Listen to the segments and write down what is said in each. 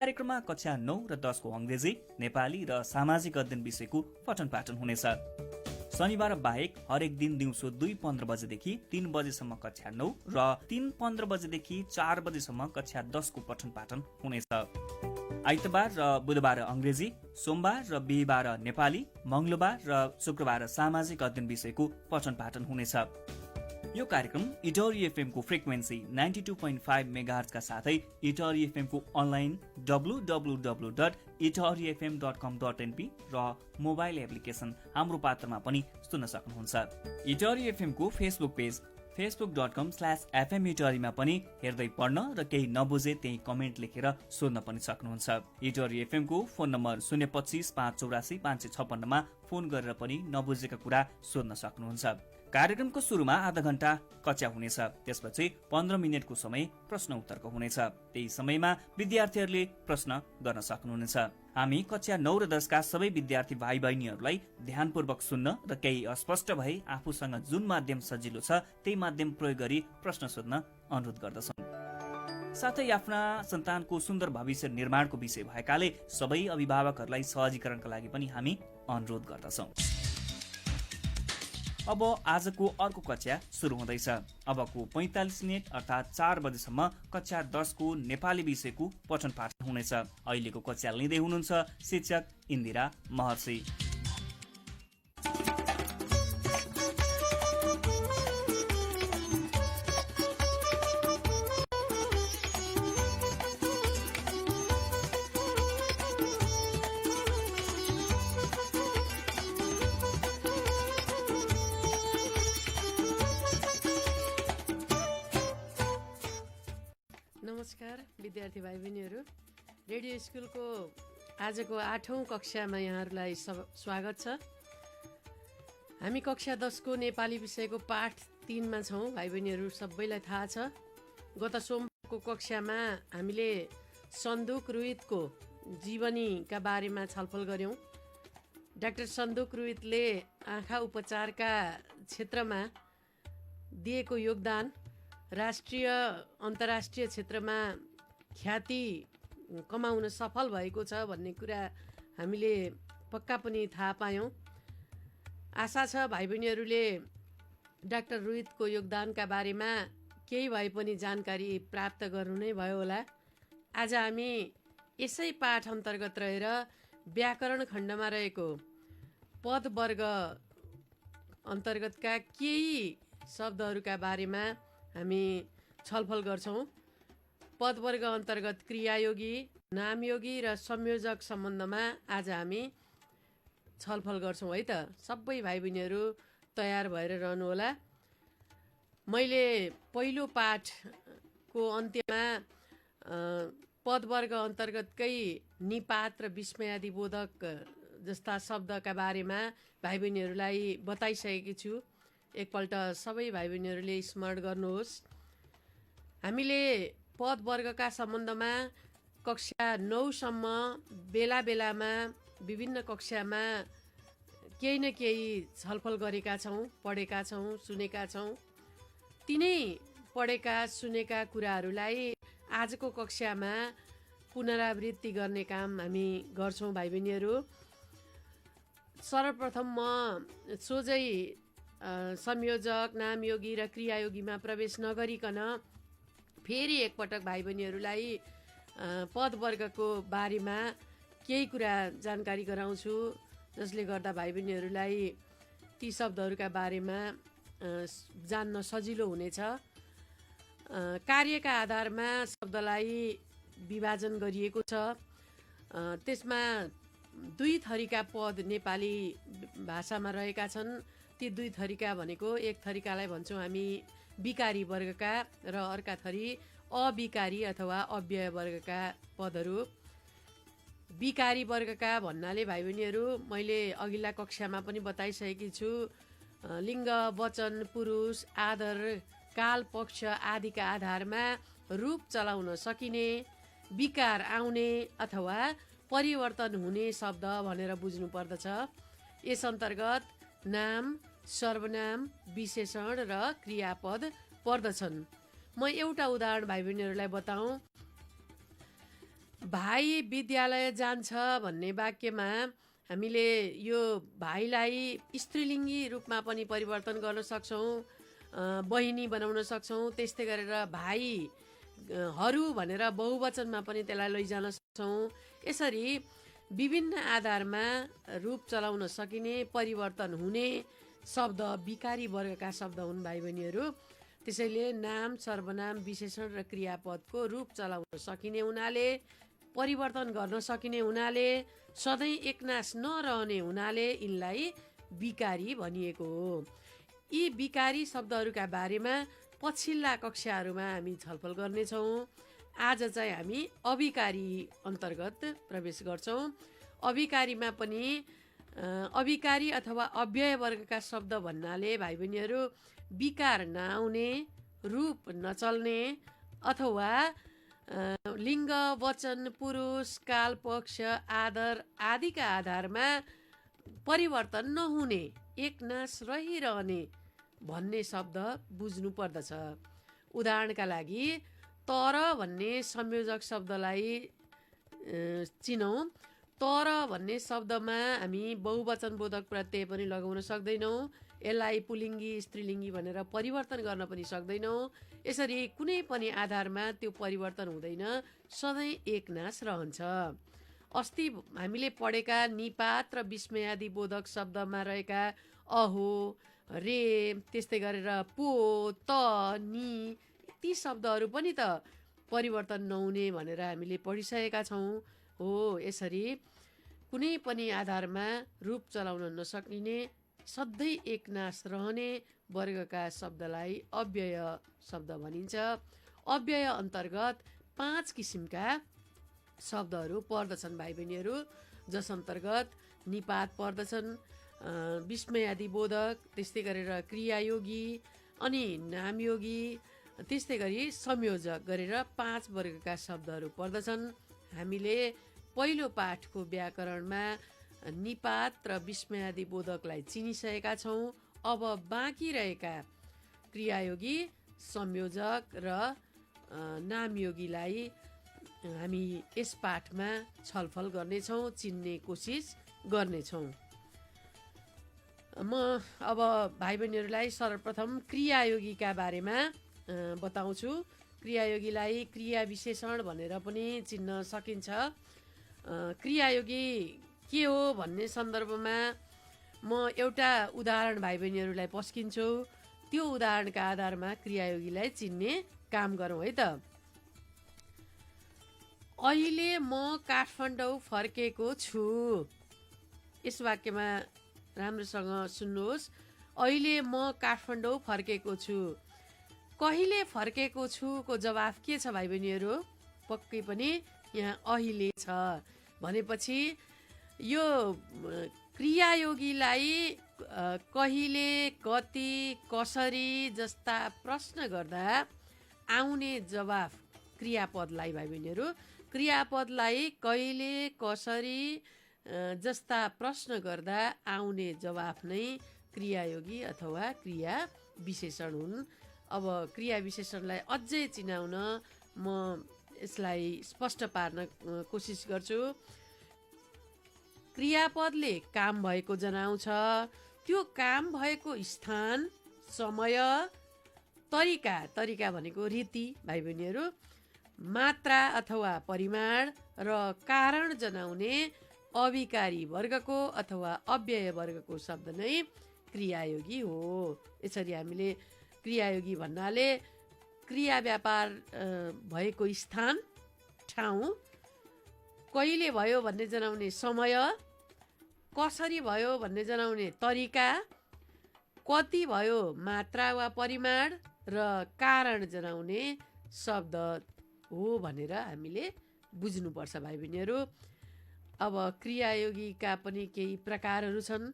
कार्यक्रममा कक्षा 9 र 10 को अङ्ग्रेजी, नेपाली र सामाजिक अध्ययन विषयको पठन पाठन हुनेछ। शनिबार बाहेक हरेक दिन दिउँसो 2:15 बजेदेखि 3 बजेसम्म कक्षा 9 र 3:15 बजेदेखि 4 बजेसम्म कक्षा 10 को पठन पाठन हुनेछ। आइतबार र बुधबार अङ्ग्रेजी, सोमबार र बिहिबार नेपाली, मङ्गलबार र शुक्रबार सामाजिक अध्ययन विषयको पठन पाठन हुनेछ। यो कार्यक्रम इटरी एफएम को फ्रिक्वेन्सी 92.5 मेगाहर्ज का साथै इटरी एफएम को अनलाइन www.itarifm.com.np र मोबाइल एप्लिकेसन हाम्रो पात्रमा पनि सुन्न सक्नुहुन्छ। इटरी एफएम को फेसबुक पेज facebook.com/fm इटरीमा पनि हेर्दै पढ्न र केही नबुझे त्यही कमेन्ट लेखेर सोध्न पनि सक्नुहुन्छ। इटरी एफएम को फोन नम्बर 025 584 556 मा फोन गरेर पनि नबुझेका कुरा सोध्न सक्नुहुन्छ। कार्यक्रमको सुरुमा आधा घण्टा कक्षा हुनेछ, त्यसपछि 15 मिनटको समय प्रश्न उत्तरको हुनेछ। त्यही समयमा विद्यार्थीहरूले प्रश्न गर्न सक्नुहुनेछ। हामी कक्षा 9 र 10 का सबै विद्यार्थी भाइ बहिनीहरूलाई ध्यानपूर्वक सुन्न र केही अस्पष्ट भए आफूसँग जुन माध्यम सजिलो छ त्यही माध्यम प्रयोग गरी प्रश्न सोध्न अनुरोध गर्दछौँ। साथै आफ्ना सन्तानको सुन्दर भविष्य निर्माणको विषय भएकाले सबै अभिभावकहरूलाई सहजीकरणका लागि पनि हामी अनुरोध गर्दछौँ। अब आजको अर्को कक्षा सुरु हुँदैछ। अबको 45 मिनट अर्थात् 4 बजेसम्म कक्षा 10 को नेपाली विषयको पठन पाठन हुनेछ। अहिलेको कक्षा लिँदै हुनुहुन्छ शिक्षक इन्दिरा महर्षि। नमस्कार विद्यार्थी भाइ बहिनीहरू, रेडियो स्कुलको आजको 8औं कक्षामा यहाँहरूलाई स्वागत छ। हामी कक्षा 10 को नेपाली विषयको पाठ 3 मा छौँ। भाइ बहिनीहरू सबैलाई थाहा छ, गत सोमबारको कक्षामा हामीले सन्दुक रुइतको जीवनीका बारेमा छलफल गऱ्यौँ। डाक्टर सन्दुक रुइतले आँखा उपचारका क्षेत्रमा दिएको योगदान, राष्ट्रिय अन्तर्राष्ट्रिय क्षेत्रमा ख्याति कमाउन सफल भएको छ भन्ने कुरा हामीले पक्का पनि थाहा पायौँ। आशा छ भाइ बहिनीहरूले डाक्टर रुइतको योगदानका बारेमा केही भए पनि जानकारी प्राप्त गर्नु नै भयो होला। आज हामी यसै पाठ अन्तर्गत रहेर व्याकरण खण्डमा रहेको पद वर्ग अन्तर्गतका केही शब्दहरूका बारेमा हामी छलफल गर्छौँ। पदवर्ग अन्तर्गत क्रियायोगी, नामयोगी र संयोजक सम्बन्धमा आज हामी छलफल गर्छौँ है त। सबै भाइ बहिनीहरू तयार भएर रहनुहोला। मैले पहिलो पाठको अन्त्यमा पदवर्ग अन्तर्गतकै निपात र विस्मयादिबोधक जस्ता शब्दका बारेमा भाइ बहिनीहरूलाई बताइसकेकी छु। एकपल्ट सबै भाइ बहिनीहरूले स्मरण गर्नुहोस्। हामीले पद वर्गका सम्बन्धमा कक्षा 9 सम्म बेला बेलामा विभिन्न कक्षामा केही न केही छलफल गरेका छौँ, पढेका छौँ, सुनेका छौँ। तिनै पढेका सुनेका कुराहरूलाई आजको कक्षामा पुनरावृत्ति गर्ने काम हामी गर्छौँ भाइ बहिनीहरू। सर्वप्रथम म सोझै संयोजक, नामयोगी र क्रियायोगीमा प्रवेश नगरिकन फेरि एकपटक भाइ बहिनीहरूलाई पदवर्गको बारेमा केही कुरा जानकारी गराउँछु, जसले गर्दा भाइ बहिनीहरूलाई ती शब्दहरूका बारेमा जान्न सजिलो हुनेछ। कार्यका आधारमा शब्दलाई विभाजन गरिएको छ। त्यसमा 2 थरीका पद नेपाली भाषामा रहेका छन्। ती 2 थरीका भनेको, एक थरीकालाई भन्छौँ हामी विकारी वर्गका र अर्का थरी अविकारी अथवा अव्यय वर्गका पदहरू। विकारी वर्गका भन्नाले भाइ बहिनीहरू मैले अघिल्ला कक्षामा पनि बताइसकेकी छु, लिङ्ग, वचन, पुरुष, आदर, काल, पक्ष आदिका आधारमा रूप चलाउन सकिने, विकार आउने अथवा परिवर्तन हुने शब्द भनेर बुझ्नु पर्दछ। यस अन्तर्गत नाम, सर्वनाम, विशेषण र क्रियापद पर्दछन्। म एउटा उदाहरण भाइ बहिनीहरूलाई बताउँ। भाइ विद्यालय जान्छ भन्ने वाक्यमा हामीले यो भाइलाई स्त्रीलिङ्गी रूपमा पनि परिवर्तन गर्न सक्छौँ, बहिनी बनाउन सक्छौँ। त्यस्तै गरेर भाइहरू भनेर बहुवचनमा पनि त्यसलाई लैजान सक्छौँ। यसरी विभिन्न आधारमा रूप चलाउन सकिने, परिवर्तन हुने शब्द विकारी वर्गका शब्द हुन् भाइ बहिनीहरू। त्यसैले नाम, सर्वनाम, विशेषण र क्रियापदको रूप चलाउन सकिने हुनाले, परिवर्तन गर्न सकिने हुनाले, सधैँ एकनास नरहने हुनाले यिनलाई विकारी भनिएको हो। यी विकारी शब्दहरूका बारेमा पछिल्ला कक्षाहरूमा हामी छलफल गर्नेछौँ। आज चाहिँ हामी अविकारी अन्तर्गत प्रवेश गर्छौँ। अविकारीमा पनि अविकारी अथवा अव्यय वर्गका शब्द भन्नाले भाइ बहिनीहरू विकार नआउने, रूप नचल्ने अथवा लिङ्ग, वचन, पुरुष, काल, पक्ष, आदर आदिका आधारमा परिवर्तन नहुने, एकनास रहिरहने भन्ने शब्द बुझ्नु पर्दछ। उदाहरणका लागि तर भन्ने संयोजक शब्दलाई चिनौँ। तर भन्ने शब्दमा हामी बहुवचनबोधक प्रत्यय पनि लगाउन सक्दैनौँ। यसलाई पुलिङ्गी, स्त्रीलिङ्गी भनेर परिवर्तन गर्न पनि सक्दैनौँ। यसरी कुनै पनि आधारमा त्यो परिवर्तन हुँदैन, सधैँ एकनास रहन्छ। अस्ति हामीले पढेका निपात र विस्मयादि बोधक शब्दमा रहेका अहो, रे, त्यस्तै गरेर पो, त, नि ती शब्दहरू पनि त परिवर्तन नहुने भनेर हामीले पढिसकेका छौँ। हो, यसरी कुनै पनि आधारमा रूप चलाउन नसकिने, सधैँ एकनास रहने वर्गका शब्दलाई अव्यय शब्द भनिन्छ। अव्यय अन्तर्गत 5 किसिमका शब्दहरू पर्दछन् भाइ बहिनीहरू, जस अन्तर्गत निपात पर्दछन्, विस्मयादि बोधक, त्यस्तै गरेर क्रियायोगी, अनि नामयोगी, त्यस्तै गरी संयोजक गरेर 5 वर्गका शब्दहरू पर्दछन्। हामीले पहिलो पाठको व्याकरणमा निपात र विस्मयादि बोधकलाई चिनिसकेका छौँ। अब बाँकी रहेका क्रियायोगी, संयोजक र नामयोगीलाई हामी यस पाठमा छलफल गर्नेछौँ, चिन्ने कोसिस गर्नेछौँ। म अब भाइ बहिनीहरूलाई सर्वप्रथम क्रियायोगीका बारेमा बताउँछु। क्रियायोगीलाई क्रिया विशेषण भनेर पनि चिन्न सकिन्छ। क्रियायोगी के हो भन्ने सन्दर्भमा म एउटा उदाहरण भाइ बहिनीहरूलाई पस्किन्छु। त्यो उदाहरणका आधारमा क्रियायोगीलाई चिन्ने काम गरौँ है त। अहिले म काठमाडौँ फर्केको छु। यस वाक्यमा राम्रोसँग सुन्नुहोस्। अहिले म काठमाडौँ फर्केको छु। कहिले फर्केको छु को जवाफ के छ भाइ बहिनीहरू? पक्कै पनि यहाँ अहिले छ। भनेपछि यो क्रियायोगीलाई कहिले, कति, कसरी जस्ता प्रश्न गर्दा आउने जवाफ क्रियापदलाई भाइ बहिनीहरू, क्रियापदलाई कहिले, कसरी जस्ता प्रश्न गर्दा आउने जवाफ नै क्रियायोगी अथवा क्रिया विशेषण हुन्। अब क्रिया विशेषणलाई अझै चिनाउन म यसलाई स्पष्ट पार्न कोसिस गर्छु। क्रियापदले काम भएको जनाउँछ। त्यो काम भएको स्थान, समय, तरिका भनेको रीति भाइ बहिनीहरू, मात्रा अथवा परिमाण र कारण जनाउने अविकारी वर्गको अथवा अव्यय वर्गको शब्द नै क्रियायोगी हो। यसरी हामीले क्रियायोगी भन्नाले क्रिया व्यापार भएको स्थान, ठाउँ, कहिले भयो भन्ने जनाउने समय, कसरी भयो भन्ने जनाउने तरिका, कति भयो मात्रा वा परिमाण र कारण जनाउने शब्द हो भनेर हामीले बुझ्नुपर्छ भाइ बहिनीहरू। अब क्रियायोगीका पनि केही प्रकारहरू छन्।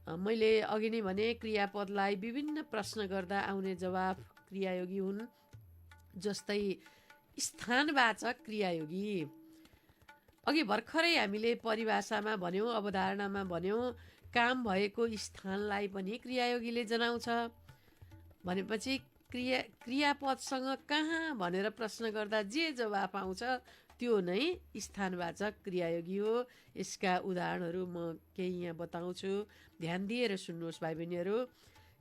मैले अघि नै भने क्रियापदलाई विभिन्न प्रश्न गर्दा आउने जवाफ क्रियायोगी हुन्। जस्तै स्थानवाचक क्रियायोगी। अघि भर्खरै हामीले परिभाषामा भन्यौँ, अवधारणामा भन्यौँ, काम भएको स्थानलाई पनि क्रियायोगीले जनाउँछ। भनेपछि क्रियापदसँग कहाँ भनेर प्रश्न गर्दा जे जवाफ आउँछ त्यो नै स्थानवाचक क्रियायोगी हो। यसका उदाहरणहरू म केही यहाँ बताउँछु, ध्यान दिएर सुन्नुहोस् भाइ बहिनीहरू।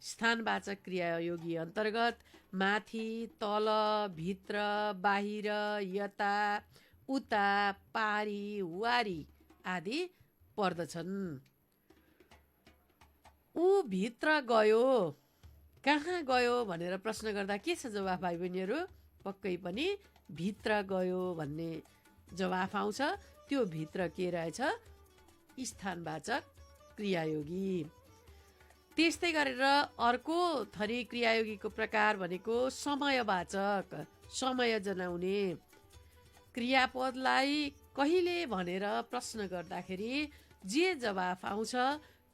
स्थानवाचक क्रियायोगी अन्तर्गत माथि, तल, भित्र, बाहिर, यता, उता, पारी, वारी आदि पर्दछन्। ऊ भित्र गयो, कहाँ गयो भनेर प्रश्न गर्दा के छ जवाफ भाइ बहिनीहरू? पक्कै पनि भित्र गयो भन्ने जवाफ आउँछ। त्यो भित्र के रहेछ? स्थानवाचक क्रियायोगी। त्यस्तै गरेर अर्को थरी क्रियायोगीको प्रकार भनेको समयवाचक, समय जनाउने। क्रियापदलाई कहिले भनेर प्रश्न गर्दाखेरि जे जवाफ आउँछ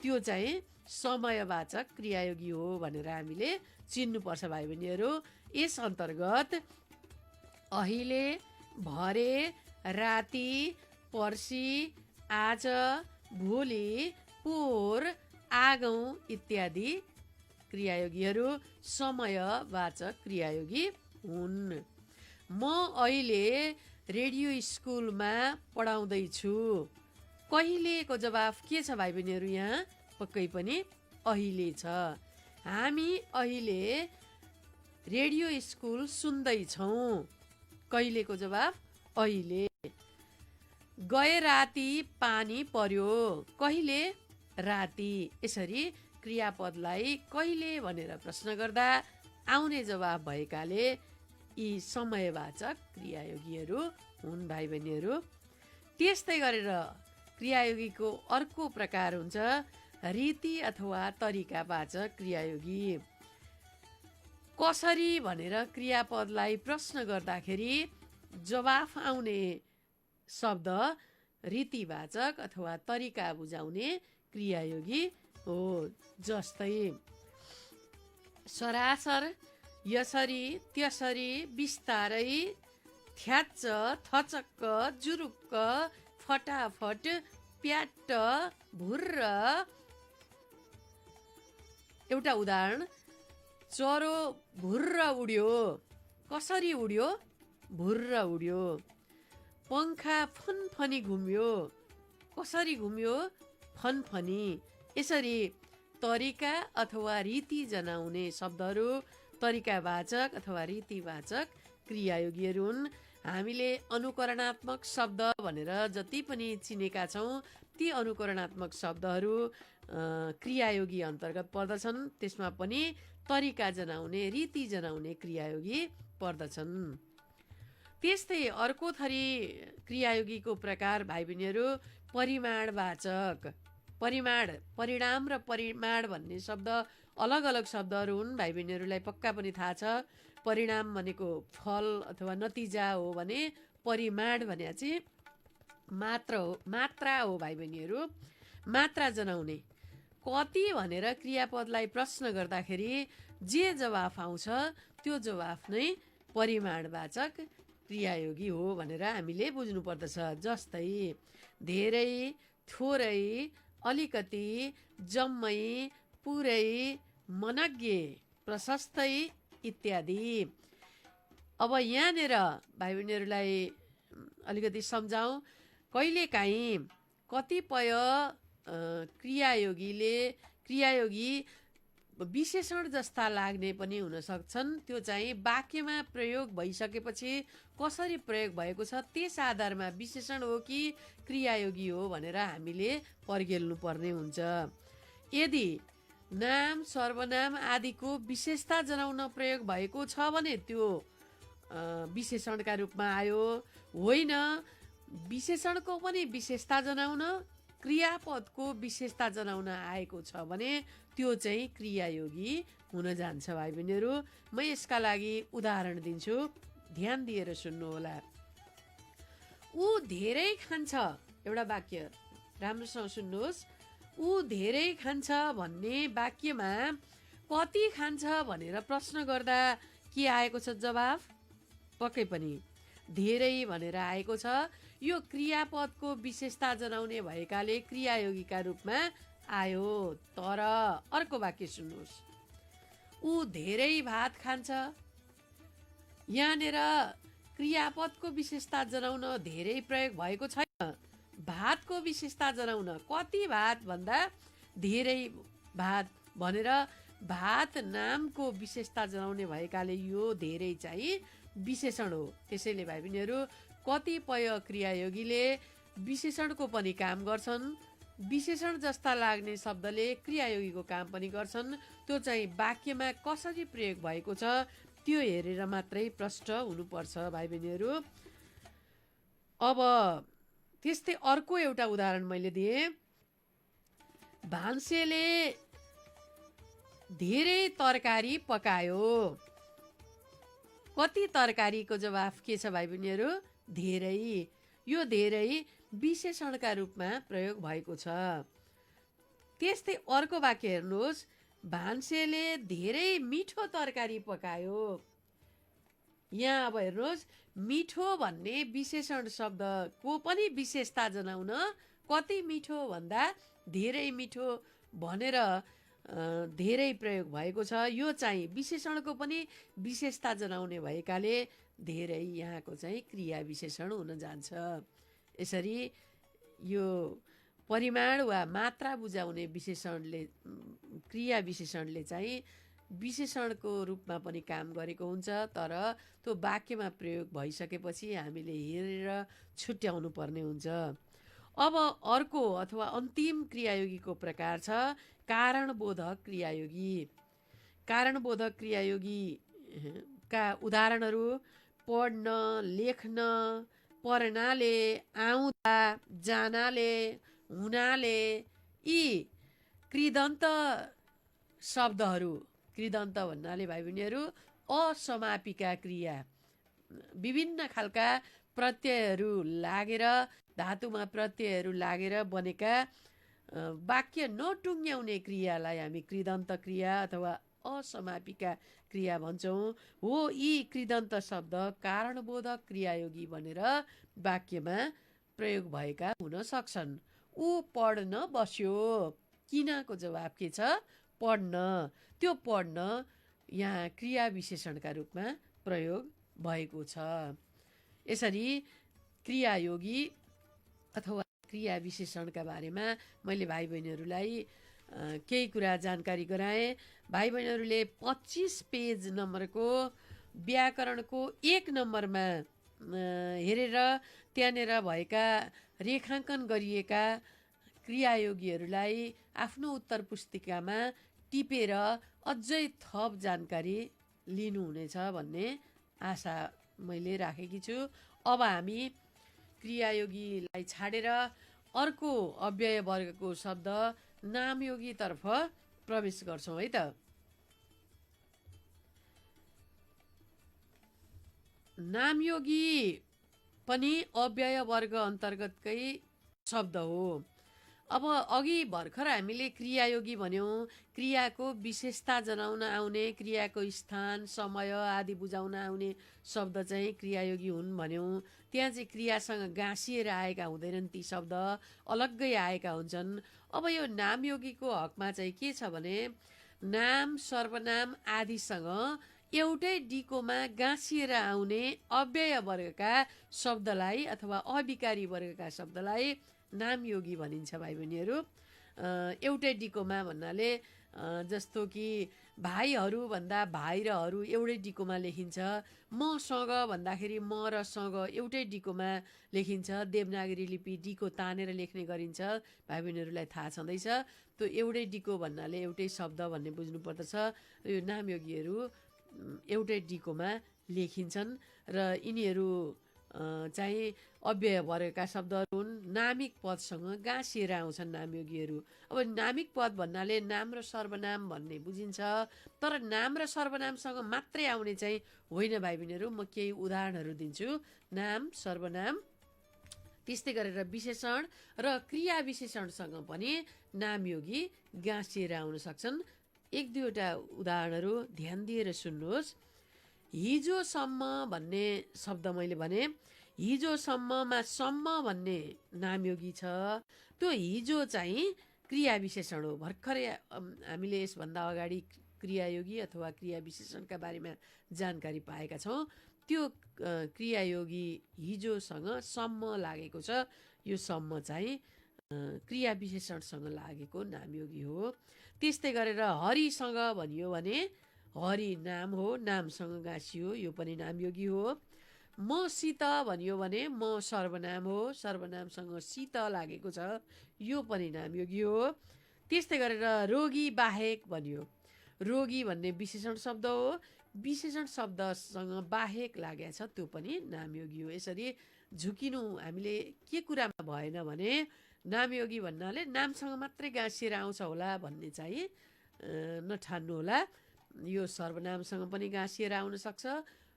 त्यो चाहिँ समयवाचक क्रियायोगी हो भनेर हामीले चिन्नुपर्छ भाइ बहिनीहरू। यस अन्तर्गत अहिले, भरे, राति, पर्सि, आज, भोलि, पोहोर, आगौँ इत्यादि क्रियायोगीहरू समयवाचक क्रियायोगी हुन्। म अहिले रेडियो स्कुलमा पढाउँदैछु। कहिलेको जवाफ के छ भाइ बहिनीहरू? यहाँ पक्कै पनि अहिले छ। हामी अहिले रेडियो स्कुल सुन्दैछौँ। कहिलेको जवाफ अहिले। गए राति पानी पर्यो। कहिले? राति। यसरी क्रियापदलाई कहिले भनेर प्रश्न गर्दा आउने जवाफ भएकाले यी समयवाचक क्रियायोगीहरू हुन् भाइ बहिनीहरू। त्यस्तै गरेर क्रियायोगीको अर्को प्रकार हुन्छ रीति अथवा तरिकावाचक क्रियायोगी। कसरी भनेर क्रियापदलाई प्रश्न गर्दाखेरि जवाफ आउने शब्द रीतिवाचक अथवा तरिका बुझाउने क्रियायोगी हो। जस्तै सरासर, यसरी, त्यसरी, बिस्तारै, थ्याच्च, थचक्क, जुरुक्क, फटाफट, प्याट्ट, भुर्र। एउटा उदाहरण, चरो भुर्र उड्यो। कसरी उड्यो? भुर्र उड्यो। पङ्खा फनफनी घुम्यो। कसरी घुम्यो? फनफनी। यसरी तरिका अथवा रीति जनाउने शब्दहरू तरिकावाचक अथवा रीतिवाचक क्रियायोगीहरू हुन्। हामीले अनुकरणात्मक शब्द भनेर जति पनि चिनेका छौँ ती अनुकरणात्मक शब्दहरू क्रियायोगी अन्तर्गत पर्दछन्। त्यसमा पनि तरिका जनाउने, रीति जनाउने क्रियायोगी पर्दछन्। त्यस्तै अर्को थरी क्रियायोगीको प्रकार भाइ बहिनीहरू परिमाणवाचक। परिणाम र परिमाण भन्ने शब्द अलग अलग शब्दहरू हुन्। भाइ बहिनीहरूलाई पक्का पनि थाहा छ। परिणाम भनेको फल अथवा नतिजा हो भने परिमाण भने चाहिँ मात्रा हो भाइ बहिनीहरू। मात्रा जनाउने। कति भनेर क्रियापदलाई प्रश्न गर्दाखेरि जे जवाफ आउँछ त्यो जवाफ नै परिमाणवाचक क्रियायोगी हो भनेर हामीले बुझ्नु पर्दछ। जस्तै धेरै, थोरै, अलिकति, जम्मै, पुरै, मनग्गे, प्रशस्तै इत्यादि। अब यहाँनिर भाइ बहिनीहरूलाई अलिकति सम्झाउँ। कहिलेकाहीँ कतिपय क्रियायोगी विशेषण जस्ता लाग्ने पनि हुन सक्छन्। त्यो चाहिँ वाक्यमा प्रयोग भइसकेपछि कसरी प्रयोग भएको छ त्यस आधारमा विशेषण हो कि क्रियायोगी हो भनेर हामीले पर्गेल्नु पर्ने हुन्छ। यदि नाम, सर्वनाम आदिको विशेषता जनाउन प्रयोग भएको छ भने त्यो विशेषणका रूपमा आयो। होइन, विशेषणको पनि विशेषता जनाउन, क्रियापदको विशेषता जनाउन आएको छ भने त्यो चाहिँ क्रियायोगी हुन जान्छ भाइ बहिनीहरू। म यसका लागि उदाहरण दिन्छु, ध्यान दिएर सुन्नुहोला। ऊ धेरै खान्छ। एउटा वाक्य राम्रोसँग सुन्नुहोस्। ऊ धेरै खान्छ भन्ने वाक्यमा कति खान्छ भनेर प्रश्न गर्दा के आएको छ जवाफ? पक्कै पनि धेरै भनेर आएको छ। यो क्रियापदको विशेषता जनाउने भएकाले क्रियायोगीका रूपमा आयो। तर अर्को वाक्य सुन्नुहोस्। ऊ धेरै भात खान्छ। यहाँनिर क्रियापदको विशेषता जनाउन धेरै प्रयोग भएको छैन। भातको विशेषता जनाउन कति भात भन्दा धेरै भात भनेर भात नामको विशेषता जनाउने भएकाले यो धेरै चाहिँ विशेषण हो। त्यसैले भाइ बहिनीहरू कतिपय क्रियायोगीले विशेषणको पनि काम गर्छन्, विशेषण जस्ता लाग्ने शब्दले क्रियायोगीको काम पनि गर्छन्। त्यो चाहिँ वाक्यमा कसरी प्रयोग भएको छ त्यो हेरेर मात्रै प्रष्ट हुनुपर्छ भाइ बहिनीहरू। अब त्यस्तै अर्को एउटा उदाहरण मैले दिएँ। भान्सेले धेरै तरकारी पकायो। कति तरकारीको जवाफ के छ भाइ बहिनीहरू? धेरै। यो धेरै विशेषणका रूपमा प्रयोग भएको छ। त्यस्तै अर्को वाक्य हेर्नुहोस्, भान्सेले धेरै मिठो तरकारी पकायो। यहाँ अब हेर्नुहोस्, मिठो भन्ने विशेषण शब्दको पनि विशेषता जनाउन कति मिठो भन्दा धेरै मिठो भनेर धेरै प्रयोग भएको छ। यो चाहिँ विशेषणको पनि विशेषता जनाउने भएकाले धेरै यहाँको चाहिँ क्रिया विशेषण हुन जान्छ। यसरी यो परिमाण वा मात्रा बुझाउने विशेषणले क्रिया विशेषणले चाहिँ विशेषणको रूपमा पनि काम गरेको हुन्छ, तर त्यो वाक्यमा प्रयोग भइसकेपछि हामीले हेरेर छुट्याउनु पर्ने हुन्छ। अब अर्को अथवा अन्तिम क्रियायोगीको प्रकार छ कारणबोधक क्रियायोगी। कारणबोधक क्रियायोगीका उदाहरणहरू पढ्न, लेख्न, पर्नाले, आउँदा, जानाले, हुनाले, यी कृदन्त शब्दहरू। कृदन्त भन्नाले भाइ बहिनीहरू असमापिका क्रिया, विभिन्न खालका प्रत्ययहरू लागेर, धातुमा प्रत्ययहरू लागेर बनेका वाक्य नटुङ्ग्याउने क्रियालाई हामी कृदन्त क्रिया अथवा असमापिका क्रिया भन्छौँ। हो, यी कृदन्त शब्द कारणबोधक क्रियायोगी भनेर वाक्यमा प्रयोग भएका हुन सक्छन्। ऊ पढ्न बस्यो। किनको जवाब के छ? पढ्न। त्यो पढ्न यहाँ क्रिया विशेषणका रूपमा प्रयोग भएको छ। यसरी क्रियायोगी अथवा क्रिया विशेषणका बारेमा मैले भाइ बहिनीहरूलाई केही कुरा जानकारी गराएँ। भाइ बहिनीहरूले 25 पेज नम्बरको व्याकरणको 1 नम्बरमा हेरेर त्यहाँनिर भएका रेखाङ्कन गरिएका क्रियायोगीहरूलाई आफ्नो उत्तर पुस्तिकामा टिपेर अझै थप जानकारी लिनुहुनेछ भन्ने आशा मैले राखेकी छु। अब हामी क्रियायोगीलाई छाडेर अर्को अव्यय वर्गको शब्द नामयोगीतर्फ प्रवेश गर्छौँ है त। नामयोगी पनि अव्यय वर्ग अन्तर्गतकै शब्द हो। अब अघि भर्खर हामीले क्रियायोगी भन्यौँ, क्रियाको विशेषता जनाउन आउने, क्रियाको स्थान, समय आदि बुझाउन आउने शब्द चाहिँ क्रियायोगी हुन् भन्यौँ। त्यहाँ चाहिँ क्रियासँग गाँसिएर आएका हुँदैनन्, ती शब्द अलग्गै आएका हुन्छन्। अब यो नामयोगीको हकमा चाहिँ के छ भने नाम, सर्वनाम आदिसँग एउटै डिकोमा गाँसिएर आउने अव्यय वर्गका शब्दलाई अथवा अविकारी वर्गका शब्दलाई नामयोगी भनिन्छ भाइ बहिनीहरू। एउटै डिकोमा भन्नाले जस्तो कि भाइहरू भन्दा भाइ र हरू एउटै डिकोमा लेखिन्छ। मसँग भन्दाखेरि म र सँग एउटै डिकोमा लेखिन्छ। देवनागरी लिपि डिको तानेर लेख्ने गरिन्छ, भाइ बहिनीहरूलाई थाहा छँदैछ। त्यो एउटै डिको भन्नाले एउटै शब्द भन्ने बुझ्नुपर्दछ। यो नामयोगीहरू एउटै डिकोमा लेखिन्छन् र यिनीहरू चाहिँ अव्यय वर्गका शब्दहरू हुन्। नामिक पदसँग गाँसिएर आउँछन् नामयोगीहरू। अब नामिक पद भन्नाले नाम र सर्वनाम भन्ने बुझिन्छ, तर नाम र सर्वनामसँग मात्रै आउने चाहिँ होइन भाइ बहिनीहरू। म केही उदाहरणहरू दिन्छु। नाम, सर्वनाम, त्यस्तै गरेर विशेषण र क्रिया विशेषणसँग पनि नामयोगी गाँसिएर आउन सक्छन्। एक दुईवटा उदाहरणहरू ध्यान दिएर सुन्नुहोस्। हिजोसम्म भन्ने शब्द मैले भने, हिजोसम्ममा सम्म भन्ने नामयोगी छ। त्यो हिजो चाहिँ क्रिया विशेषण हो। भर्खरै हामीले यसभन्दा अगाडि क्रियायोगी अथवा क्रिया विशेषणका बारेमा जानकारी पाएका छौँ। त्यो क्रियायोगी हिजोसँग सम्म लागेको छ, यो सम्म चाहिँ क्रिया विशेषणसँग लागेको नामयोगी हो। त्यस्तै गरेर हरिसँग भनियो भने हरि नाम हो, नामसँग गाँसियो, यो पनि नामयोगी हो। मसित भनियो भने म सर्वनाम हो, सर्वनामसँग सित लागेको छ, यो पनि नामयोगी हो। त्यस्तै गरेर रोगी बाहेक भनियो, रोगी भन्ने विशेषण शब्द हो, विशेषण शब्दसँग बाहेक लागेको छ, त्यो पनि नामयोगी हो। यसरी झुकिनु हामीले के कुरामा भएन भने नामयोगी भन्नाले नामसँग मात्रै गाँसिएर आउँछ होला भन्ने चाहिँ नठान्नु होला। यो सर्वनामसँग पनि गाँसिएर आउन सक्छ,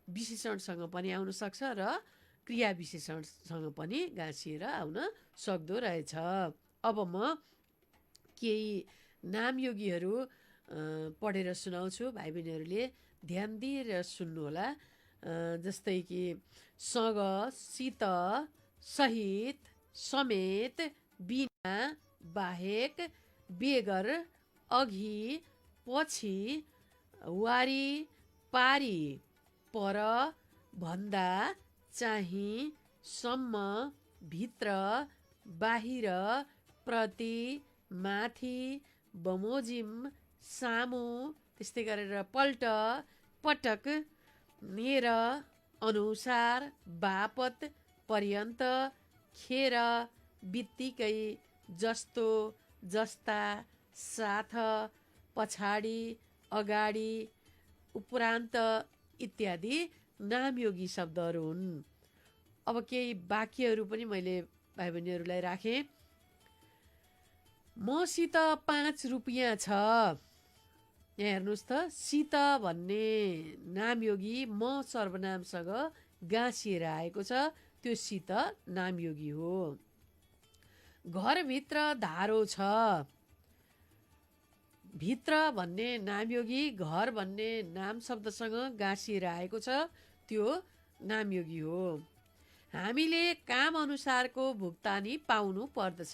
विशेषणसँग पनि आउन सक्छ र क्रिया विशेषणसँग पनि गाँसिएर आउन सक्दो रहेछ। अब म केही नामयोगीहरू पढेर सुनाउँछु, भाइ बहिनीहरूले ध्यान दिएर सुन्नुहोला। जस्तै कि सँग, सित, सहित, समेत, बिना, बाहेक, बेगर, अघि, पछि, वारी, पारी, पर, भन्दा, चाहिँ, सम्म, भित्र, बाहिर, प्रति, माथि, बमोजिम, सामु, त्यस्तै गरेर पल्ट, पटक, नेर, अनुसार, बापत, पर्यन्त, खेर, बित्तिकै, जस्तो, जस्ता, साथ, पछाडि, अगाडि, उपरान्त इत्यादि नामयोगी शब्दहरू हुन्। अब केही वाक्यहरू पनि मैले भाइ बहिनीहरूलाई राखेँ। मसित 5 रुपियाँ छ। यहाँ हेर्नुहोस् त, सित भन्ने नामयोगी म सर्वनामसँग गाँसिएर आएको छ, त्यो सित नामयोगी हो। घरभित्र धारो छ। भित्र भन्ने नामयोगी घर भन्ने नाम शब्दसँग गाँसिएर आएको छ, त्यो नामयोगी हो। हामीले काम अनुसारको भुक्तानी पाउनु पर्दछ।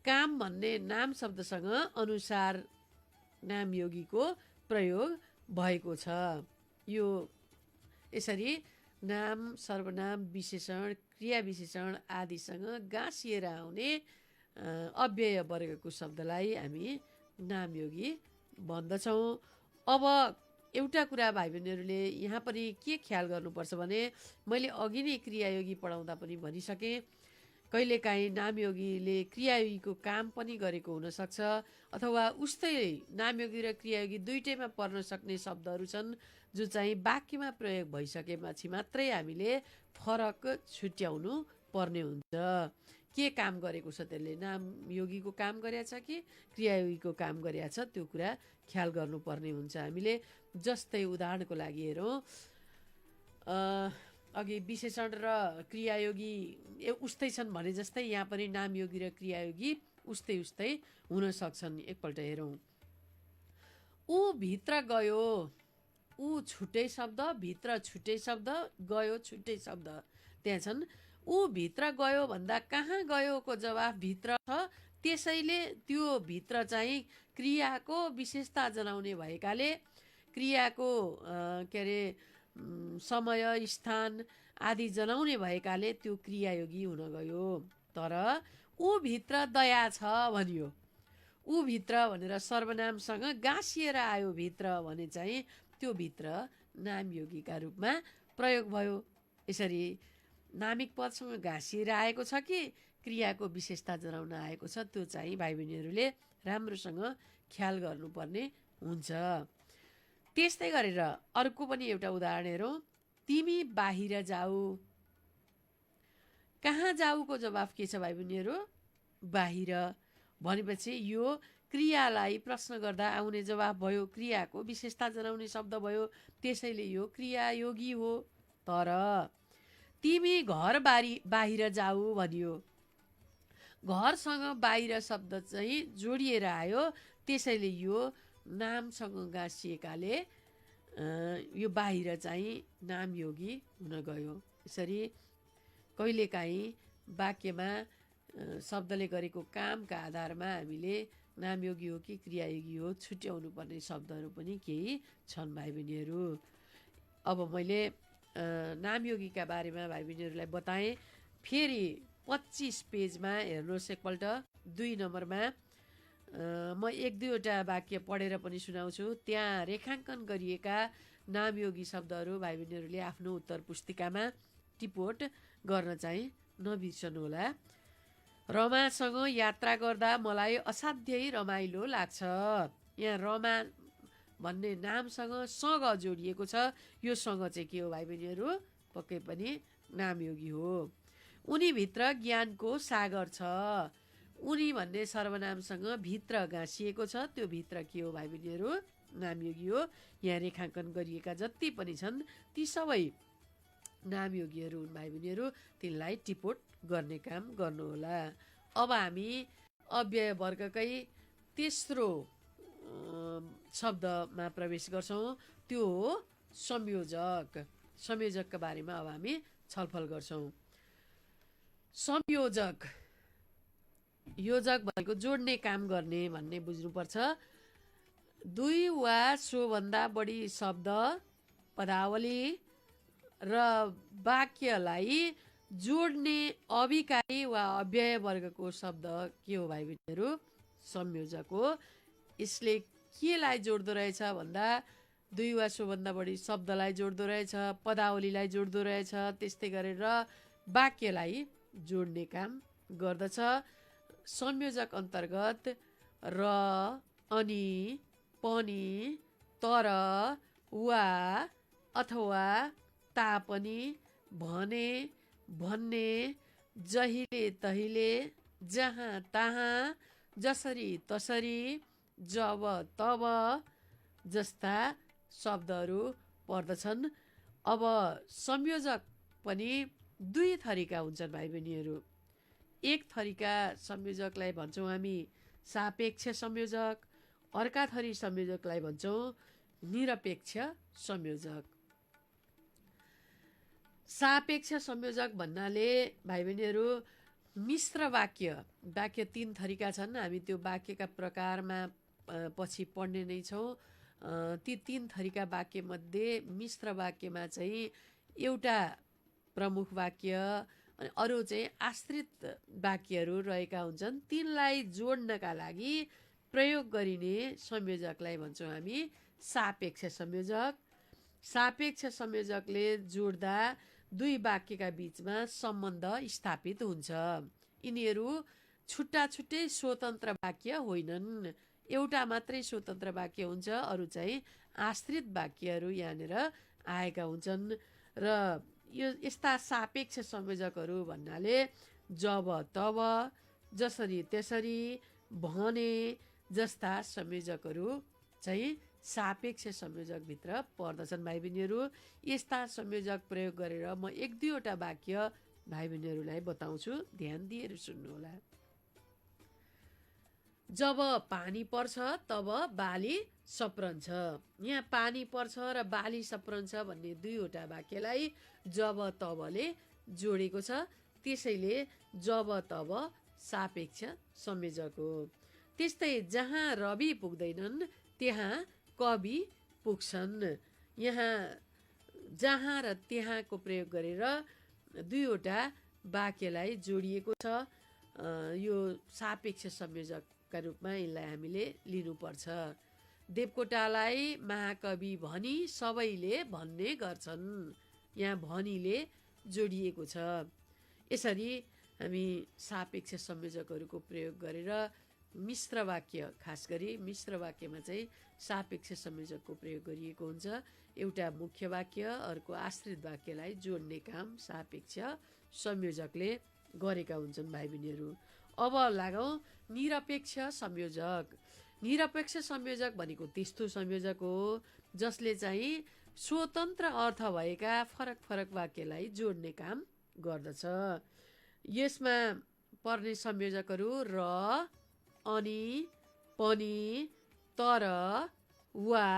काम भन्ने नाम शब्दसँग अनुसार नामयोगीको प्रयोग भएको छ। यो यसरी नाम, सर्वनाम, विशेषण, क्रिया विशेषण आदिसँग गाँसिएर आउने अव्यय वर्गको शब्दलाई हामी नामयोगी भन्दछौँ। अब एउटा कुरा भाइ बहिनीहरूले यहाँ पनि के ख्याल गर्नुपर्छ भने मैले अघि नै क्रियायोगी पढाउँदा पनि भनिसकेँ, कहिलेकाहीँ नामयोगीले क्रियायोगीको काम पनि गरेको हुनसक्छ, अथवा उस्तै नामयोगी र क्रियायोगी दुइटैमा पर्न सक्ने शब्दहरू छन् जो चाहिँ वाक्यमा प्रयोग भइसकेपछि मात्रै हामीले फरक छुट्याउनु पर्ने हुन्छ। के काम गरेको छ, त्यसले नामयोगीको काम गरेछ कि क्रियायोगीको काम गरेछ, त्यो कुरा ख्याल गर्नुपर्ने हुन्छ हामीले। जस्तै उदाहरणको लागि हेरौँ, अघि विशेषण र क्रियायोगी उस्तै छन् भने जस्तै यहाँ पनि नामयोगी र क्रियायोगी उस्तै उस्तै हुन सक्छन्। एकपल्ट हेरौँ। ऊ भित्र गयो। ऊ छुट्टै शब्द, भित्र छुट्टै शब्द, गयो छुट्टै शब्द। त्यहाँ छन्। ऊ भित्र गयो भन्दा कहाँ गयोको जवाफ भित्र छ, त्यसैले त्यो भित्र चाहिँ क्रियाको विशेषता जनाउने भएकाले क्रियाको के अरे समय, स्थान आदि जनाउने भएकाले त्यो क्रियायोगी हुन गयो। तर ऊ भित्र दया छ भनियो। ऊ भित्र भनेर सर्वनामसँग गाँसिएर आयो भित्र भने चाहिँ त्यो भित्र नामयोगीका रूपमा प्रयोग भयो। यसरी नामिक पदसँग गाँसिएर आएको छ कि क्रियाको विशेषता जनाउन आएको छ, त्यो चाहिँ भाइ बहिनीहरूले राम्रोसँग ख्याल गर्नुपर्ने हुन्छ। त्यस्तै गरेर अर्को पनि एउटा उदाहरण हेरौँ। तिमी बाहिर जाऊ। कहाँ जाऊको जवाफ के छ भाइ बहिनीहरू? बाहिर भनेपछि यो क्रियालाई प्रश्न गर्दा आउने जवाफ भयो, क्रियाको विशेषता जनाउने शब्द भयो, त्यसैले यो क्रियायोगी हो। तर तिमी घर बाहिर जाऊ भनियो, घरसँग बाहिर शब्द चाहिँ जोडिएर आयो, त्यसैले यो नामसँग गाँसिएकाले यो बाहिर चाहिँ नामयोगी हुन गयो। यसरी कहिलेकाहीँ वाक्यमा शब्दले गरेको कामका आधारमा हामीले नामयोगी हो कि क्रियायोगी हो छुट्याउनु पर्ने शब्दहरू पनि केही छन् भाइ बहिनीहरू। अब मैले नामयोगीका बारेमा भाइ बहिनीहरूलाई बताएँ। फेरि 25 पेजमा हेर्नुहोस् एकपल्ट 2 नम्बरमा म 1-2वटा वाक्य पढेर पनि सुनाउँछु। त्यहाँ रेखाङ्कन गरिएका नामयोगी शब्दहरू भाइ बहिनीहरूले आफ्नो उत्तर पुस्तिकामा टिपोट गर्न चाहिँ नबिर्सनुहोला। रमासँग यात्रा गर्दा मलाई असाध्यै रमाइलो लाग्छ। यहाँ रमा भन्ने नामसँग सँग जोडिएको छ। यो सँग चाहिँ के हो भाइ बहिनीहरू? पक्कै पनि नामयोगी हो। उनीभित्र ज्ञानको सागर छ। उनी भन्ने सर्वनामसँग भित्र गाँसिएको छ। त्यो भित्र के हो भाइ बहिनीहरू? नामयोगी हो। यहाँ रेखाङ्कन गरिएका जति पनि छन् ती सबै नामयोगीहरू हुन् भाइ बहिनीहरू। तिनलाई टिपोट गर्ने काम गर्नुहोला। अब हामी अव्यय वर्गकै तेस्रो शब्दमा प्रवेश गर्छौँ। त्यो हो संयोजक। संयोजकका बारेमा अब हामी छलफल गर्छौँ। संयोजक, योजक भनेको जोड्ने काम गर्ने भन्ने बुझ्नुपर्छ। 2 वा सोभन्दा बढी शब्द, पदावली र वाक्यलाई जोड्ने अभिकारी वा अव्यय वर्गको शब्द के हो भाइ बहिनीहरू? संयोजक हो। यसले केलाई जोड्दो रहेछ भन्दा 2 वा सोभन्दा बढी शब्दलाई जोड्दो रहेछ, पदावलीलाई जोड्दो रहेछ, त्यस्तै गरेर वाक्यलाई जोड्ने काम गर्दछ। संयोजक अन्तर्गत र, अनि, पनि, तर, वा, अथवा, तापनि, भने, भन्ने, जहिले तहिले, जहाँ तहाँ, जसरी तसरी, जब तब जस्ता शब्दहरू पर्दछन्। अब संयोजक पनि 2 थरीका हुन्छन् भाइ बहिनीहरू। एक थरीका संयोजकलाई भन्छौँ हामी सापेक्ष संयोजक, अर्का थरी संयोजकलाई भन्छौँ निरपेक्ष संयोजक। सापेक्ष संयोजक भन्नाले भाइ बहिनीहरू मिश्र वाक्य 3 थरीका छन्। हामी त्यो वाक्यका प्रकारमा पछि पढ्ने नै छौँ। ती 3 थरीका वाक्यमध्ये मिश्र वाक्यमा चाहिँ एउटा प्रमुख वाक्य अनि अरू चाहिँ आश्रित वाक्यहरू रहेका हुन्छन्। तिनलाई जोड्नका लागि प्रयोग गरिने संयोजकलाई भन्छौँ हामी सापेक्ष संयोजक। सापेक्ष संयोजकले जोड्दा 2 वाक्यका बीचमा सम्बन्ध स्थापित हुन्छ। यिनीहरू छुट्टा छुट्टै स्वतन्त्र वाक्य होइनन्। एउटा मात्रै स्वतन्त्र वाक्य हुन्छ, अरू चाहिँ आश्रित वाक्यहरू यहाँनिर आएका हुन्छन्। र यो यस्ता सापेक्ष संयोजकहरू भन्नाले जब तब, जसरी त्यसरी, भने जस्ता संयोजकहरू चाहिँ सापेक्ष संयोजकभित्र पर्दछन् भाइ बहिनीहरू। यस्ता संयोजक प्रयोग गरेर म 1-2वटा वाक्य भाइ बहिनीहरूलाई बताउँछु, ध्यान दिएर सुन्नुहोला। जब पानी पर्छ तब बाली सप्रन्छ। यहाँ पानी पर्छ र बाली सप्रन्छ भन्ने 2वटा वाक्यलाई जब तबले जोडेको छ। त्यसैले जब तब सापेक्ष संयोजक हो। त्यस्तै जहाँ रवि पुग्दैनन् त्यहाँ कवि पुग्छन्। यहाँ जहाँ र त्यहाँको प्रयोग गरेर 2वटा वाक्यलाई जोडिएको छ। यो सापेक्ष संयोजकका रूपमा यसलाई हामीले लिनुपर्छ। देवकोटालाई महाकवि भनी सबैले भन्ने गर्छन्। यहाँ भनीले जोडिएको छ। यसरी हामी सापेक्ष संयोजकहरूको प्रयोग गरेर मिश्र वाक्य, खास गरी मिश्र वाक्यमा चाहिँ सापेक्ष संयोजकको प्रयोग गरिएको हुन्छ। एउटा मुख्य वाक्य अर्को आश्रित वाक्यलाई जोड्ने काम सापेक्ष संयोजकले गरेका हुन्छन् भाइ बहिनीहरू। अब लागौँ निरपेक्ष संयोजक। निरपेक्ष संयोजक भनेको त्यस्तो संयोजक हो जसले चाहिँ स्वतन्त्र अर्थ भएका फरक फरक वाक्यलाई जोड्ने काम गर्दछ। यसमा पर्ने संयोजकहरू र, अनि, पनि, तर, वा,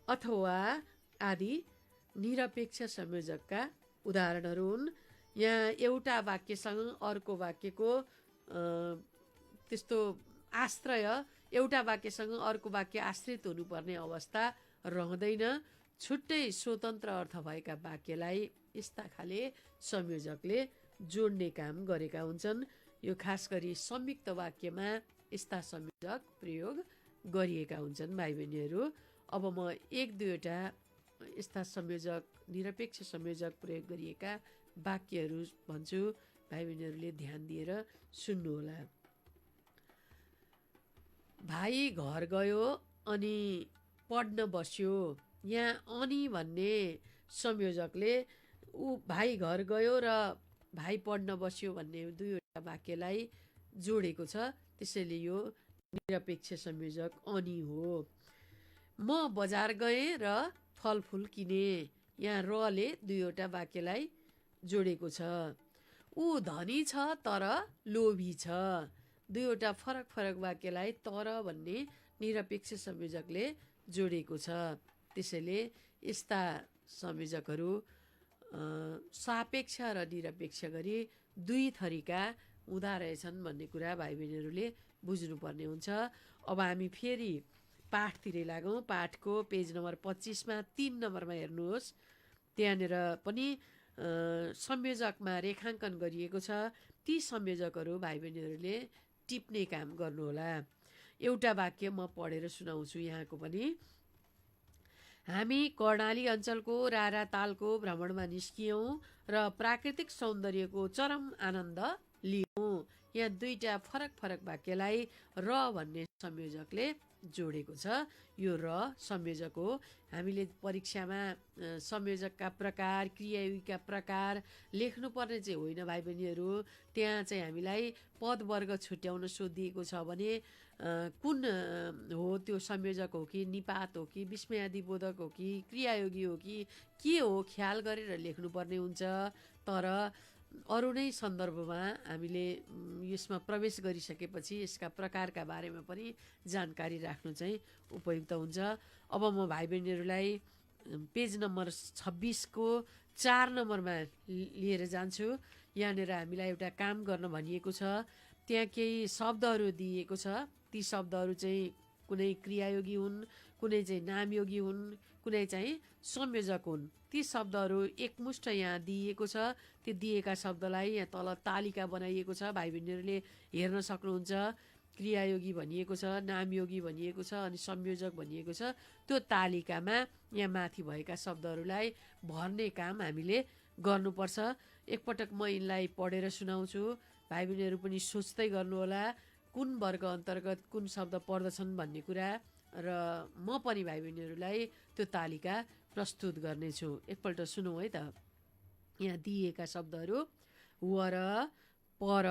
अथवा आदि निरपेक्ष संयोजकका उदाहरणहरू हुन्। यहाँ एउटा वाक्यसँग अर्को वाक्यको त्यस्तो आश्रय, एउटा वाक्यसँग अर्को वाक्य आश्रित हुनुपर्ने अवस्था रहँदैन। छुट्टै स्वतन्त्र अर्थ भएका वाक्यलाई यस्ता खाले संयोजकले जोड्ने काम गरेका हुन्छन्। यो खास गरी संयुक्त वाक्यमा यस्ता संयोजक प्रयोग गरिएका हुन्छन् भाइ बहिनीहरू। अब म एक दुईवटा यस्ता संयोजक, निरपेक्ष संयोजक प्रयोग गरिएका वाक्यहरू भन्छु, भाइ बहिनीहरूले ध्यान दिएर सुन्नुहोला। भाइ घर गयो अनि पढ्न बस्यो। यहाँ अनि भन्ने संयोजकले भाइ घर गयो र भाइ पढ्न बस्यो भन्ने दुईवटा वाक्यलाई जोडेको छ, त्यसैले यो निरपेक्ष संयोजक अनि हो। म बजार गएँ र फलफुल किने। यहाँ रले दुईवटा वाक्यलाई जोडेको छ। ऊ धनी छ तर लोभी छ। दुईवटा फरक फरक वाक्यलाई तर भन्ने निरपेक्ष संयोजकले जोडेको छ। त्यसैले यस्ता संयोजकहरू सापेक्ष र निरपेक्ष गरी दुई थरीका हुँदा रहेछन् भन्ने कुरा भाइ बहिनीहरूले बुझ्नुपर्ने हुन्छ। अब हामी फेरि पाठतिरै लागौँ। पाठको पेज नम्बर 25मा 3 नम्बरमा हेर्नुहोस्। त्यहाँनिर पनि संयोजकमा रेखाङ्कन गरिएको छ। ती संयोजकहरू भाइ बहिनीहरूले टिप्ने काम गर्नुहोला। एउटा वाक्य म पढेर सुनाउँछु यहाँको पनि। हामी कर्णाली अञ्चलको रारा तालको भ्रमणमा निस्कियौँ र प्राकृतिक सौन्दर्यको चरम आनन्द लियौँ। यहाँ दुईटा फरक फरक वाक्यलाई र भन्ने संयोजकले जोडेको छ। यो र संयोजक हो। हामीले परीक्षामा संयोजकका प्रकार, क्रियायोगीका प्रकार लेख्नुपर्ने चाहिँ होइन भाइ बहिनीहरू। त्यहाँ चाहिँ हामीलाई पदवर्ग छुट्याउन सोधिएको छ भने कुन हो त्यो संयोजक हो कि निपात हो कि विस्मयादिबोधक हो कि क्रियायोगी हो कि के हो ख्याल गरेर लेख्नुपर्ने हुन्छ। तर अरू नै सन्दर्भमा हामीले यसमा प्रवेश गरिसकेपछि यसका प्रकारका बारेमा पनि जानकारी राख्नु चाहिँ उपयुक्त हुन्छ। अब म भाइ बहिनीहरूलाई पेज नम्बर 26को 4 नम्बरमा लिएर जान्छु। यहाँनिर हामीलाई एउटा काम गर्न भनिएको छ। त्यहाँ केही शब्दहरू दिएको छ। ती शब्दहरू चाहिँ कुनै क्रियायोगी हुन्, कुनै चाहिँ नामयोगी हुन्, कुनै चाहिँ संयोजक हुन्। ती शब्दहरू एकमुष्ट यहाँ दिएको छ। त्यो दिएका शब्दलाई यहाँ तल तालिका बनाइएको छ, भाइ बहिनीहरूले हेर्न सक्नुहुन्छ। क्रियायोगी भनिएको छ, नामयोगी भनिएको छ अनि संयोजक भनिएको छ। त्यो तालिकामा यहाँ माथि भएका शब्दहरूलाई भर्ने काम हामीले गर्नुपर्छ। एकपटक म यिनलाई पढेर सुनाउँछु। भाइ बहिनीहरू पनि सोच्दै गर्नुहोला कुन वर्ग अन्तर्गत कुन शब्द पर्दछन् भन्ने कुरा, र म पनि भाइ बहिनीहरूलाई त्यो तालिका प्रस्तुत गर्नेछु। एकपल्ट सुनौँ है त। यहाँ दिएका शब्दहरू वर, पर,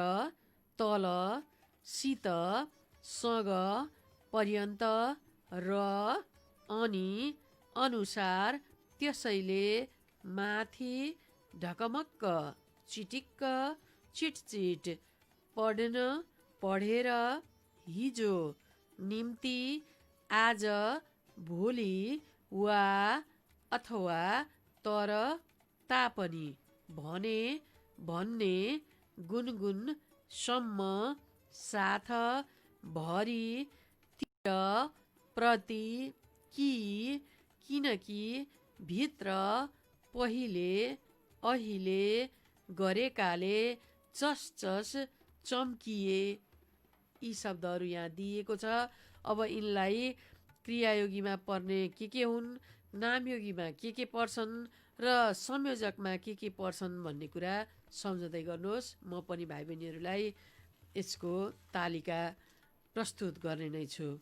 तल, सित, सँग, पर्यन्त, र, अनि, अनुसार, त्यसैले, माथि, ढकमक्क, चिटिक्क, चिटचिट, पढ्न, पढेर, हिजो, निम्ति, आज, भोलि, वा, अथवा, तर, तापनि, भने, भन्ने, गुनगुन, सम्म, साथ, भरि, तिर, प्रति, कि, किनकि, भित्र, पहिले, अहिले, गरेकाले, चसचस, चम्किए। यी शब्दहरू यहाँ दिएको छ। अब यिनलाई क्रियायोगीमा पर्ने के हुन्, नामयोगीमा के पर्छन् र संयोजकमा के पर्छन् भन्ने कुरा सम्झँदै गर्नुहोस्। म पनि भाइ बहिनीहरूलाई यसको तालिका प्रस्तुत गर्ने नै छु।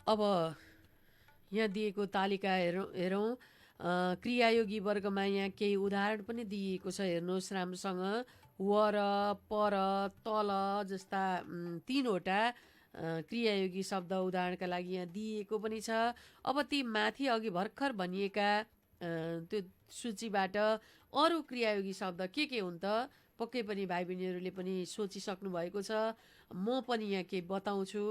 अब यहाँ दिएको तालिका हेरौँ। क्रियायोगी वर्गमा यहाँ केही उदाहरण पनि दिएको छ। हेर्नुहोस् राम्रोसँग। वर, पर, तल जस्ता 3वटा क्रियायोगी शब्द उदाहरणका लागि यहाँ दिएको पनि छ। अब ती माथि अघि भर्खर भनिएका त्यो सूचीबाट अरू क्रियायोगी शब्द के हुन् त? पक्कै पनि भाइ बहिनीहरूले पनि सोचिसक्नु भएको छ। म पनि यहाँ केही बताउँछु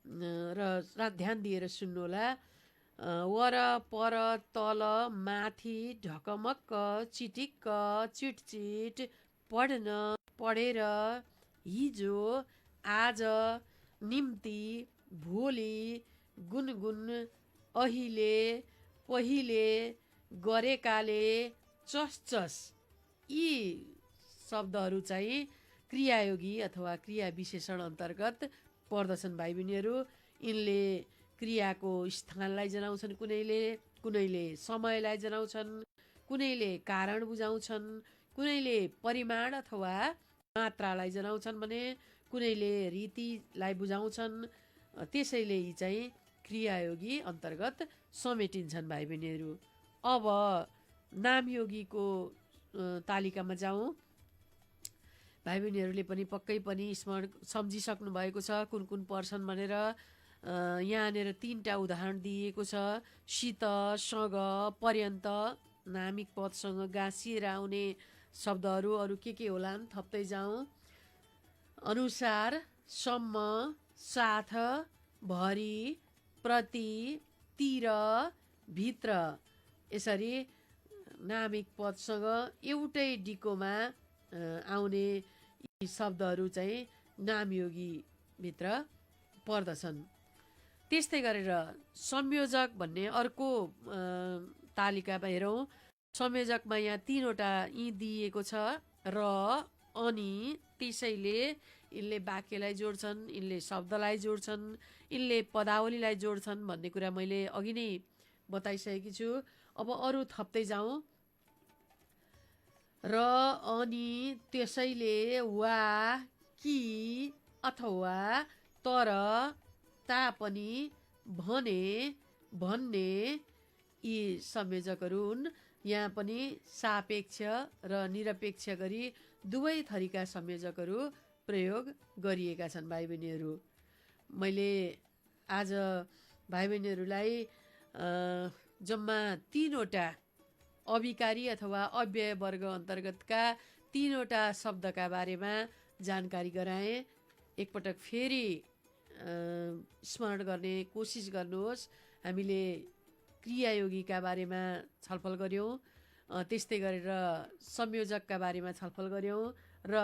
र ध्यान दिएर सुन्नुहोला। वर, पर, तल, माथि, ढकमक्क, चिटिक्क, चिटचिट, पढ्न, पढेर, हिजो, आज, निम्ति, भोलि, गुनगुन, अहिले, पहिले, गरेकाले, चसचस यी शब्दहरू चाहिँ क्रियायोगी अथवा क्रिया विशेषण अन्तर्गत पर्दछन् भाइ बहिनीहरू। यिनले क्रियाको स्थानलाई जनाउँछन्, कुनैले समयलाई जनाउँछन्, कुनैले कारण बुझाउँछन्, कुनैले परिमाण अथवा मात्रालाई जनाउँछन् भने कुनैले रीतिलाई बुझाउँछन्। त्यसैले यी चाहिँ क्रियायोगी अन्तर्गत समेटिन्छन् भाइ बहिनीहरू। अब नामयोगीको तालिकामा जाउँ। भाइ बहिनीहरूले पनि पक्कै पनि स्मरण सम्झिसक्नु भएको छ कुन कुन पर्छन् भनेर। यहाँनिर 3टा उदाहरण दिएको छ। शीत, सँग, पर्यन्त नामिक पदसँग गाँसिएर आउने शब्दहरू अरू के होलान् थप्दै जाउँ। अनुसार, सम्म, साथ, भरि, प्रति, तिर, भित्र यसरी नामिक पदसँग एउटै डिकोमा आउने यी शब्दहरू चाहिँ नामयोगी भित्र पर्दछन्। त्यस्तै गरेर संयोजक भन्ने अर्को तालिकामा हेरौँ। संयोजकमा यहाँ 3वटा यी दिएको छ, र, अनि, त्यसैले यिनले वाक्यलाई जोड्छन्, यिनले शब्दलाई जोड्छन्, यिनले पदावलीलाई जोड्छन् भन्ने कुरा मैले अघि नै बताइसकेकी छु। अब अरू थप्दै जाउँ। र, अनि, त्यसैले, वा, कि, अथवा, तर, तापनि, भने, भन्ने यी संयोजकहरू हुन्। यहाँ पनि सापेक्ष र निरपेक्ष गरी दुवै थरीका संयोजकहरू प्रयोग गरिएका छन् भाइ बहिनीहरू। मैले आज भाइ बहिनीहरूलाई जम्मा 3वटा अभिकारी अथवा अव्यय वर्ग अन्तर्गतका 3वटा शब्दका बारेमा जानकारी गराएँ। एकपटक फेरि स्मरण गर्ने कोसिस गर्नुहोस्। हामीले क्रियायोगीका बारेमा छलफल गऱ्यौँ, त्यस्तै गरेर संयोजकका बारेमा छलफल गऱ्यौँ र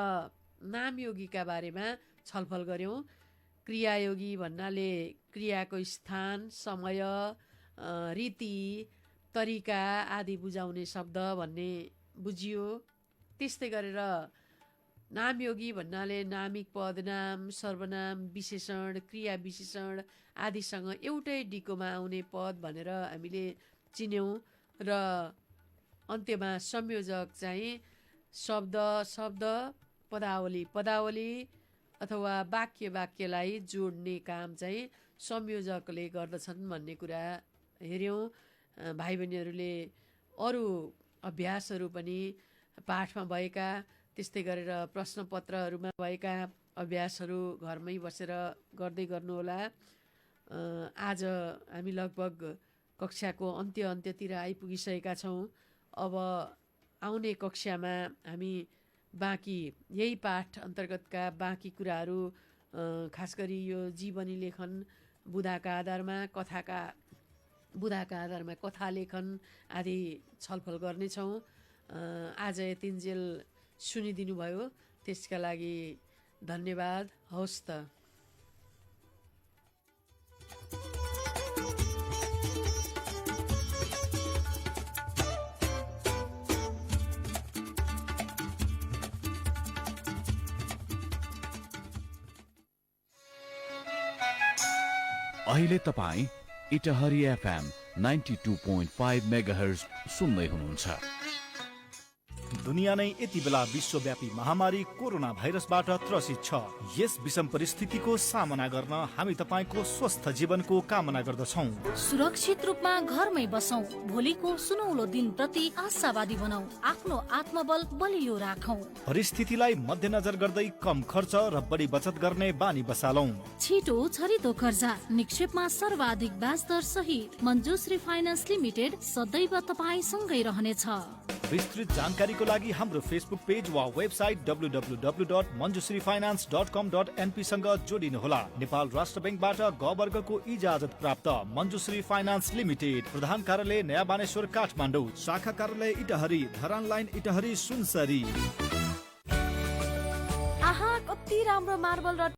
नामयोगीका बारेमा छलफल गऱ्यौँ। क्रियायोगी भन्नाले क्रियाको स्थान, समय, रीति, तरिका आदि बुझाउने शब्द भन्ने बुझियो। त्यस्तै गरेर नामयोगी भन्नाले नामिक पद, नाम, सर्वनाम, विशेषण, क्रिया विशेषण आदिसँग एउटै डिकोमा आउने पद भनेर हामीले चिन्यौँ। र अन्त्यमा संयोजक चाहिँ शब्द, पदावली अथवा वाक्यलाई जोड्ने काम चाहिँ संयोजकले गर्दछन् भन्ने कुरा हेऱ्यौँ। भाइ बहिनीहरूले अरू अभ्यासहरू पनि पाठमा भएका, त्यस्तै गरेर प्रश्नपत्रहरूमा भएका अभ्यासहरू घरमै बसेर गर्दै गर्नुहोला। आज हामी लगभग कक्षाको अन्त्यतिर आइपुगिसकेका छौँ। अब आउने कक्षामा हामी बाँकी यही पाठ अन्तर्गतका बाँकी कुराहरू, खास गरी यो जीवनी लेखन बुदाका आधारमा, कथा लेखन आदि छलफल गर्नेछौँ। आज यतिन्जेल सुनिदिनु भयो, त्यसका लागि धन्यवाद। हवस् त। अहिले तपाईँ इटहरी FM 92.5 मेगाहर्ज सुन्दै हुनुहुन्छ। दुनिया नै यति बेला विश्वव्यापी महामारी कोरोना भाइरसबाट त्रसित छ। यस विषम परिस्थितिको सामना गर्न हामी तपाईको स्वस्थ जीवनको कामना गर्दछौँ। सुरक्षित रूपमा घरमै बसौं, भोलिको सुनौलो दिन प्रति आशावादी बनाऊ, आफ्नो आत्मबल बलियो राखौं। परिस्थितिलाई मध्यनजर गर्दै कम खर्च र बढी बचत गर्ने बानी बसालौं। छिटो छरितो कर्जा, निक्षेपमा सर्वाधिक ब्याज दर सहित मञ्जुश्री फाइनान्स लिमिटेड सदैव तपाईँ सँगै रहनेछ। विस्तृत जानकारीको लागि हाम्रो फेसबुक पेज वा वेबसाइट www.manjusrifinance.com.np सँग जोडिनुहोला। नेपाल राष्ट्र बैंकबाट ग वर्गको इजाजत प्राप्त मञ्जुश्री फाइनान्स लिमिटेड, प्रधान कार्यालय नयाँ बानेश्वर काठमाडौँ, शाखा कार्यालय इटहरी, धरान लाइन इटहरी सुनसरी। आहा, कति राम्रो मार्बल र